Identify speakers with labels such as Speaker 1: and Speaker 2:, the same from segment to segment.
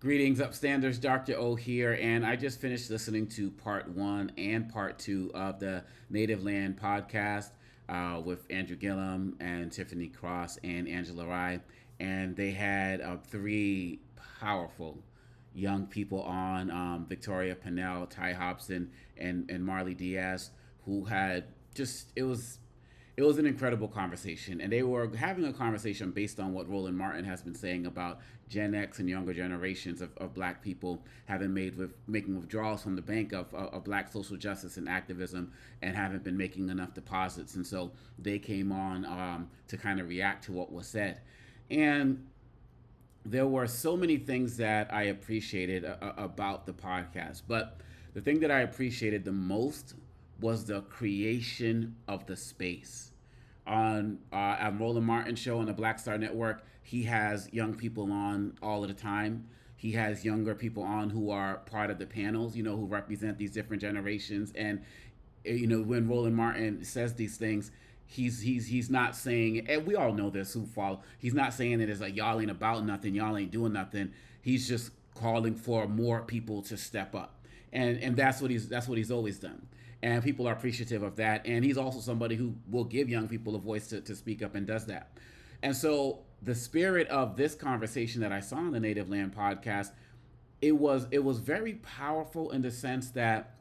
Speaker 1: Greetings, Upstanders. Dr. O here, and I just finished listening to part one and part two of the Native Land podcast with Andrew Gillum and Tiffany Cross and Angela Rye. And they had three powerful young people on Victoria Pinnell, Ty Hobson, and Marley Diaz, who had just, it was an incredible conversation, and they were having a conversation based on what Roland Martin has been saying about Gen X and younger generations of Black people having making withdrawals from the bank of Black social justice and activism, and haven't been making enough deposits, and so they came on to kind of react to what was said, and there were so many things that I appreciated about the podcast, but the thing that I appreciated the most was the creation of the space. On Roland Martin show on the Black Star Network, he has young people on all of the time. He has younger people on who are part of the panels, who represent these different generations. And when Roland Martin says these things, he's not saying, and we all know this who follow. He's not saying it as like y'all ain't about nothing, y'all ain't doing nothing. He's just calling for more people to step up, and that's what he's always done. And people are appreciative of that. And he's also somebody who will give young people a voice to speak up and does that. And so the spirit of this conversation that I saw on the Native Land podcast, it was very powerful in the sense that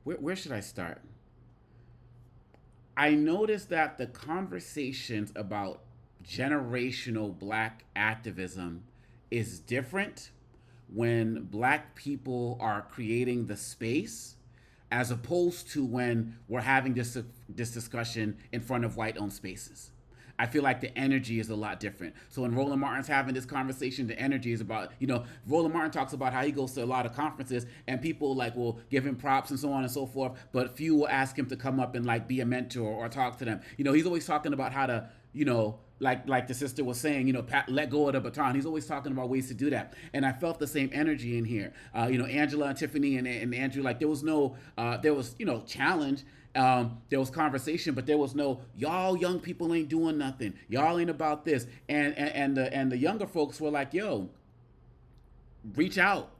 Speaker 1: where should I start? I noticed that the conversations about generational Black activism is different when Black people are creating the space, as opposed to when we're having this discussion in front of white owned spaces. I feel like the energy is a lot different. So when Roland Martin's having this conversation, the energy is about, Roland Martin talks about how he goes to a lot of conferences and people like will give him props and so on and so forth, but few will ask him to come up and like be a mentor or talk to them. He's always talking about how to, like the sister was saying, let go of the baton. He's always talking about ways to do that. And I felt the same energy in here. Angela and Tiffany and Andrew, like there was no, challenge. There was conversation, but there was no y'all young people ain't doing nothing. Y'all ain't about this. And the younger folks were like, yo, reach out,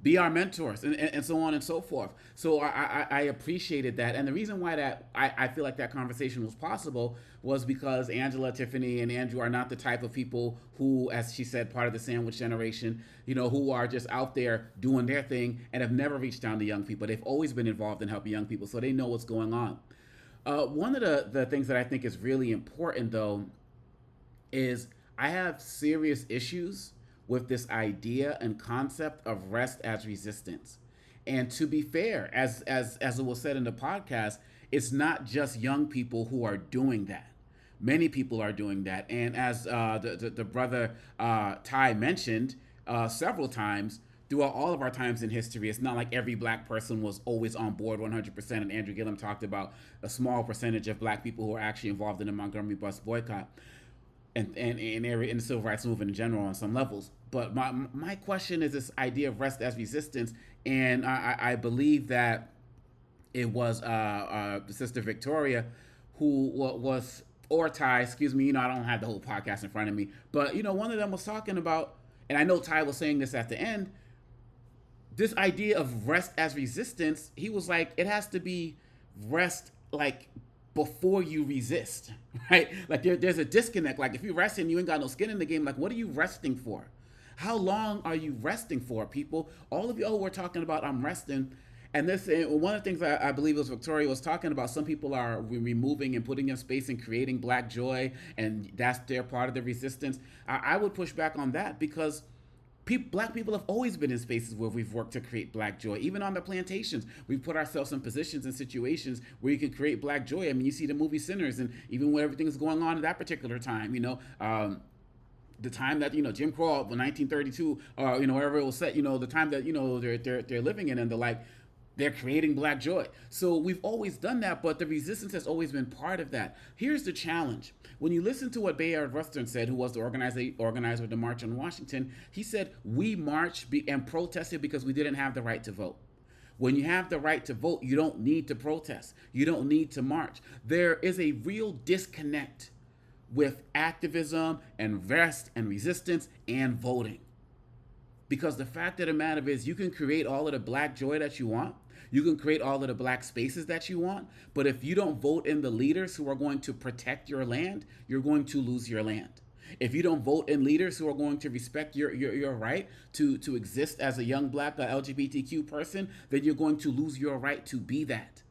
Speaker 1: be our mentors, and so on and so forth. So I appreciated that. And the reason why that I feel like that conversation was possible was because Angela, Tiffany, and Andrew are not the type of people who, as she said, part of the sandwich generation, who are just out there doing their thing and have never reached down to young people. They've always been involved in helping young people, so they know what's going on. One of the things that I think is really important, though, is I have serious issues with this idea and concept of rest as resistance. And to be fair, as it was said in the podcast, it's not just young people who are doing that. Many people are doing that. And as the brother Ty mentioned several times, throughout all of our times in history, it's not like every Black person was always on board 100%. And Andrew Gillum talked about a small percentage of Black people who are actually involved in the Montgomery bus boycott and in the civil rights movement in general on some levels. But my question is this idea of rest as resistance, and I believe that it was Sister Victoria who was, or Ty, excuse me, I don't have the whole podcast in front of me, but one of them was talking about, and I know Ty was saying this at the end, this idea of rest as resistance. He was like, it has to be rest like before you resist, right? Like there's a disconnect. Like if you're resting, you ain't got no skin in the game. Like what are you resting for? How long are you resting for, people? All of you, we're talking about I'm resting. And one of the things I believe was Victoria was talking about, some people are removing and putting in space and creating Black joy, and that's their part of the resistance. I would push back on that because Black people have always been in spaces where we've worked to create Black joy. Even on the plantations, we've put ourselves in positions and situations where you can create Black joy. I mean, you see the movie Sinners, and even when everything is going on at that particular time, the time that Jim Crow, 1932, or wherever it was set, the time that they're living in, and they're like, they're creating Black joy. So we've always done that, but the resistance has always been part of that. Here's the challenge. When you listen to what Bayard Rustin said, who was the organizer of the March on Washington, he said, we marched and protested because we didn't have the right to vote. When you have the right to vote, you don't need to protest. You don't need to march. There is a real disconnect with activism and rest and resistance and voting. Because the fact of the matter is, you can create all of the black joy that you want. You can create all of the black spaces that you want. But if you don't vote in the leaders who are going to protect your land, you're going to lose your land. If you don't vote in leaders who are going to respect your right to exist as a young black LGBTQ person, then you're going to lose your right to be that.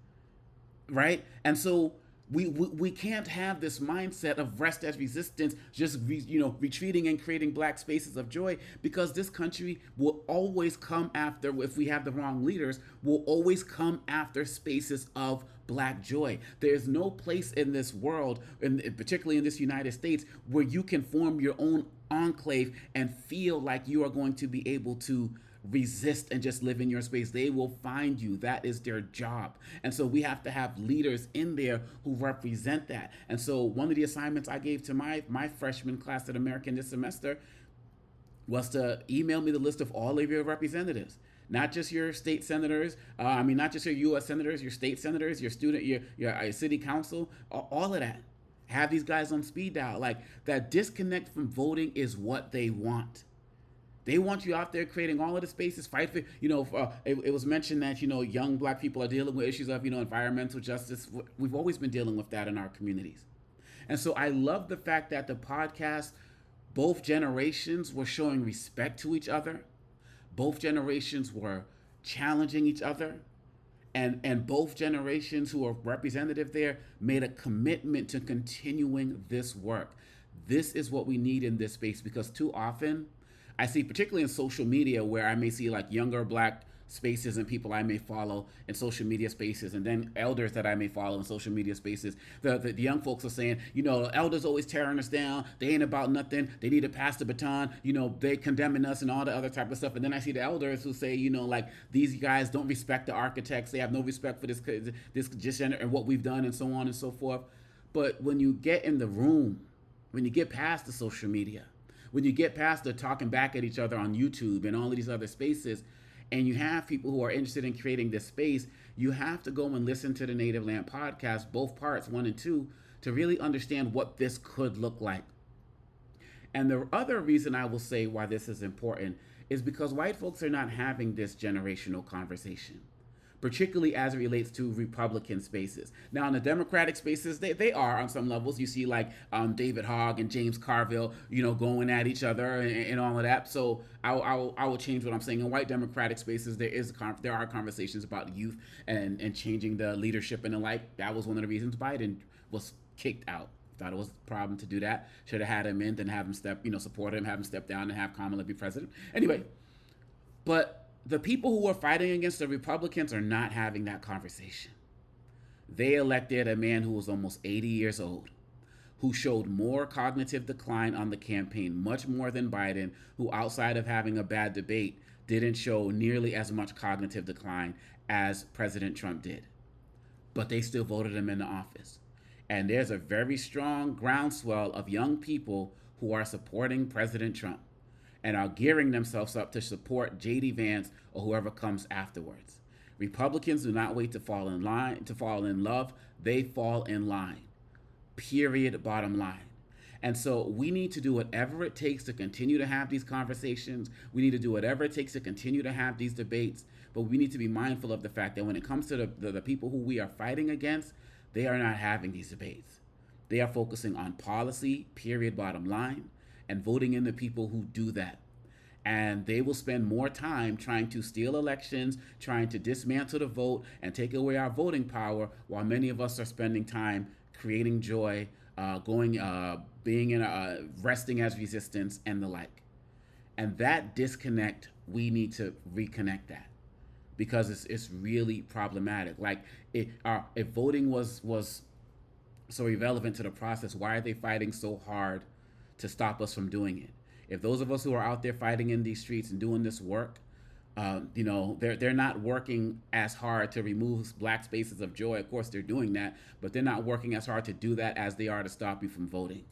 Speaker 1: Right? And so we can't have this mindset of rest as resistance, just retreating and creating black spaces of joy, because this country will always come after, if we have the wrong leaders, will always come after spaces of black joy. There's no place in this world, and particularly in this United States, where you can form your own enclave and feel like you are going to be able to resist and just live in your space. They will find you. That is their job. And so we have to have leaders in there who represent that. And so one of the assignments I gave to my freshman class at American this semester was to email me the list of all of your representatives. Not just your state senators, not just your U.S. senators, your state senators, your student, your city council, all of that. Have these guys on speed dial. Like, that disconnect from voting is what they want. They want you out there creating all of the spaces, fight for, it was mentioned that, young black people are dealing with issues of, environmental justice. We've always been dealing with that in our communities. And so I love the fact that the podcast, both generations were showing respect to each other. Both generations were challenging each other. And both generations who are representative there made a commitment to continuing this work. This is what we need in this space, because too often, I see, particularly in social media, where I may see like younger black spaces and people I may follow in social media spaces, and then elders that I may follow in social media spaces. The young folks are saying, elders always tearing us down. They ain't about nothing. They need to pass the baton. They condemning us and all the other type of stuff. And then I see the elders who say, like, these guys don't respect the architects. They have no respect for this gender and what we've done and so on and so forth. But when you get in the room, when you get past the social media, when you get past the talking back at each other on YouTube and all of these other spaces, and you have people who are interested in creating this space, you have to go and listen to the Native Land podcast, both parts, 1 and 2, to really understand what this could look like. And the other reason I will say why this is important is because white folks are not having this generational conversation, particularly as it relates to Republican spaces. Now, in the Democratic spaces, they are on some levels. You see, like, David Hogg and James Carville, going at each other and all of that. So I will change what I'm saying. In white Democratic spaces, there are conversations about youth and changing the leadership and the like. That was one of the reasons Biden was kicked out. Thought it was a problem to do that. Should have had him in, then have him support him, have him step down, and have Kamala be president. Anyway, but the people who are fighting against the Republicans are not having that conversation. They elected a man who was almost 80 years old, who showed more cognitive decline on the campaign, much more than Biden, who, outside of having a bad debate, didn't show nearly as much cognitive decline as President Trump did. But they still voted him into office. And there's a very strong groundswell of young people who are supporting President Trump and are gearing themselves up to support J.D. Vance or whoever comes afterwards. Republicans do not wait to fall in love. They fall in line. Period, bottom line. And so we need to do whatever it takes to continue to have these conversations. We need to do whatever it takes to continue to have these debates. But we need to be mindful of the fact that when it comes to the people who we are fighting against, they are not having these debates. They are focusing on policy, period, bottom line, and voting in the people who do that. And they will spend more time trying to steal elections, trying to dismantle the vote and take away our voting power, while many of us are spending time creating joy, being in resting as resistance and the like. And that disconnect, we need to reconnect that, because it's really problematic. Like, if voting was so irrelevant to the process, why are they fighting so hard to stop us from doing it? If those of us who are out there fighting in these streets and doing this work, they're not working as hard to remove black spaces of joy. Of course, they're doing that, but they're not working as hard to do that as they are to stop you from voting.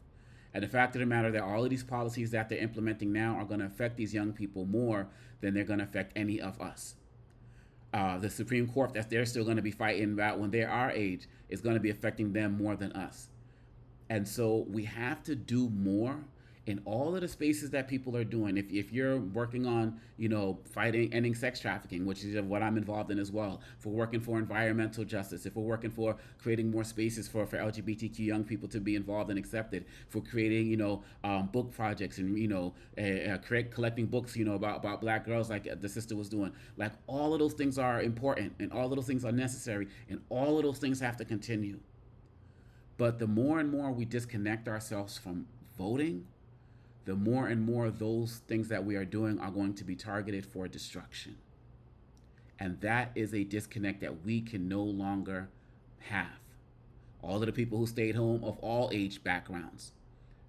Speaker 1: And the fact of the matter that all of these policies that they're implementing now are going to affect these young people more than they're going to affect any of us. The Supreme Court that they're still going to be fighting about when they're our age is going to be affecting them more than us. And so we have to do more in all of the spaces that people are doing. If you're working on, fighting, ending sex trafficking, which is what I'm involved in as well, if we're working for environmental justice, if we're working for creating more spaces for LGBTQ young people to be involved and accepted, for creating, book projects and, collecting books, about black girls like the sister was doing, like all of those things are important and all of those things are necessary and all of those things have to continue. But the more and more we disconnect ourselves from voting, the more and more those things that we are doing are going to be targeted for destruction. And that is a disconnect that we can no longer have. All of the people who stayed home of all age backgrounds.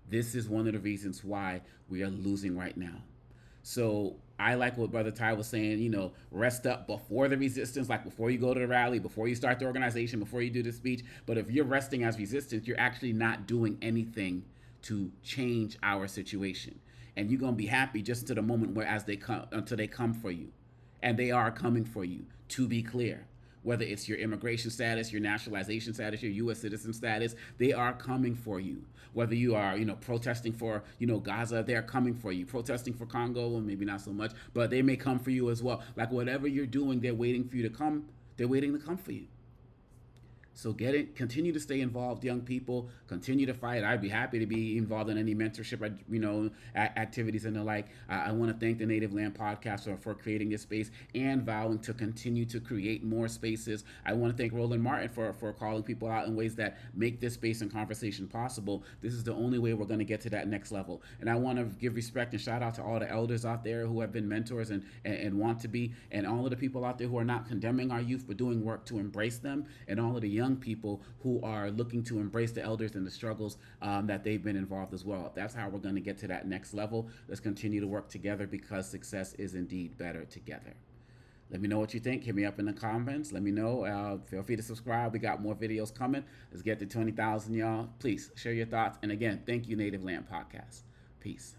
Speaker 1: This is one of the reasons why we are losing right now. So I like what Brother Ty was saying, rest up before the resistance, like before you go to the rally, before you start the organization, before you do the speech. But if you're resting as resistance, you're actually not doing anything to change our situation. And you're gonna be happy just to the moment where as they come until they come for you. And they are coming for you, to be clear. Whether it's your immigration status, your nationalization status, your US citizen status, they are coming for you. Whether you are, protesting for, Gaza, they're coming for you. Protesting for Congo, well, maybe not so much, but they may come for you as well. Like whatever you're doing, they're waiting for you to come. They're waiting to come for you. So continue to stay involved, young people. Continue to fight. I'd be happy to be involved in any mentorship, activities and the like. I want to thank the Native Land Podcast for creating this space and vowing to continue to create more spaces. I want to thank Roland Martin for calling people out in ways that make this space and conversation possible. This is the only way we're going to get to that next level. And I want to give respect and shout out to all the elders out there who have been mentors and want to be, and all of the people out there who are not condemning our youth but doing work to embrace them, and all of the young people who are looking to embrace the elders and the struggles that they've been involved as well. That's how we're going to get to that next level. Let's continue to work together because success is indeed better together. Let me know what you think. Hit me up in the comments. Let me know. Feel free to subscribe. We got more videos coming. Let's get to 20,000, y'all. Please share your thoughts. And again, thank you, Native Land Podcast. Peace.